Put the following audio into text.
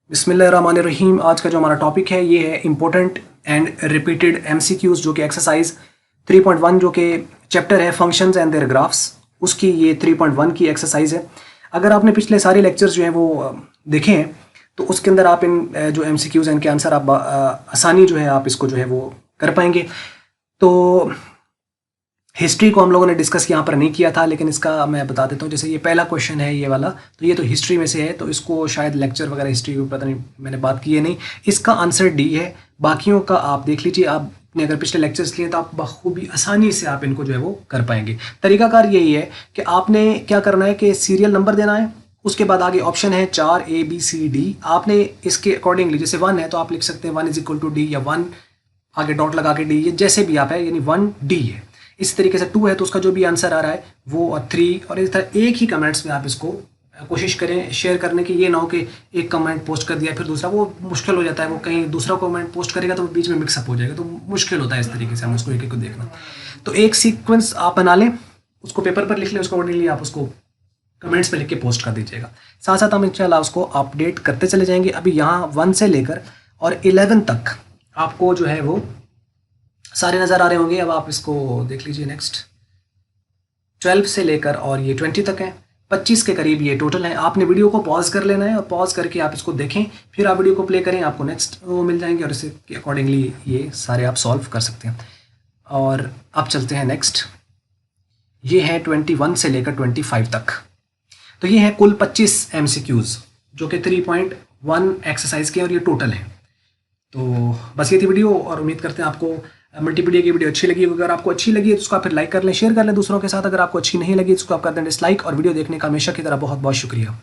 बिस्मिल्लाहिर्रहमानिर्रहीम। आज का जो हमारा टॉपिक है ये है इम्पोर्टेंट एंड रिपीटेड एमसीक्यूज़, जो कि एक्सरसाइज 3.1 जो कि चैप्टर है फंक्शंस एंड देयर ग्राफ्स, उसकी ये 3.1 की एक्सरसाइज है। अगर आपने पिछले सारे लेक्चर्स जो हैं वो देखे हैं तो उसके अंदर आप इन जो एमसीक्यूज़ हैं इनके आंसर आप आसानी जो है आप इसको जो है वो कर पाएंगे। तो हिस्ट्री को हम लोगों ने डिस्कस यहाँ पर नहीं किया था, लेकिन इसका मैं बता देता हूँ। जैसे ये पहला क्वेश्चन है ये वाला, तो ये तो हिस्ट्री में से है, तो इसको शायद लेक्चर वगैरह हिस्ट्री के पता नहीं मैंने बात की है नहीं। इसका आंसर डी है। बाकियों का आप देख लीजिए, आपने अगर पिछले लेक्चर्स लिए तो आप बखूबी आसानी से आप इनको जो है वो कर पाएंगे। तरीकाकार यही है कि आपने क्या करना है कि सीरियल नंबर देना है, उसके बाद आगे ऑप्शन है 4 ABCD। आपने इसके अकॉर्डिंगली, जैसे 1 है तो आप लिख सकते हैं 1 = D, या 1 आगे डॉट लगा के डी, ये जैसे भी आप है, यानी 1D है। इस तरीके से 2 है तो उसका जो भी आंसर आ रहा है वो 3, और इस तरह एक ही कमेंट्स में आप इसको कोशिश करें शेयर करने की। ये ना हो कि एक कमेंट पोस्ट कर दिया फिर दूसरा, वो मुश्किल हो जाता है। वो कहीं दूसरा कमेंट पोस्ट करेगा तो वो बीच में मिक्सअप हो जाएगा, तो मुश्किल होता है इस तरीके से हम उसको एक एक को देखना। तो एक सीक्वेंस आप बना लें, उसको पेपर पर लिख लें, उसको अकॉर्डिंगली आप उसको कमेंट्स में लिख के पोस्ट कर दीजिएगा। साथ साथ हम इंशाल्लाह उसको अपडेट करते चले जाएंगे। अभी यहाँ 1 से लेकर और 11 तक आपको जो है वो सारे नज़र आ रहे होंगे। अब आप इसको देख लीजिए। नेक्स्ट 12 से लेकर और ये 20 तक है, 25 के करीब ये टोटल है। आपने वीडियो को पॉज कर लेना है और पॉज करके आप इसको देखें, फिर आप वीडियो को प्ले करें, आपको नेक्स्ट वो मिल जाएंगे और इसे के अकॉर्डिंगली ये सारे आप सॉल्व कर सकते हैं। और अब चलते हैं नेक्स्ट। ये है 21 से लेकर 25 तक। तो ये है कुल 25 MCQs जो कि 3.1 एक्सरसाइज के, और ये टोटल है। तो बस ये थी वीडियो, और उम्मीद करते हैं आपको मल्टीमीडिया की वीडियो अच्छी लगी। अगर आपको अच्छी लगी तो उसको आप फिर लाइक कर लें, शेयर कर लें दूसरों के साथ। अगर आपको अच्छी नहीं लगी तो उसको आप कर दें डिसलाइक। और वीडियो देखने का हमेशा की तरह बहुत बहुत शुक्रिया।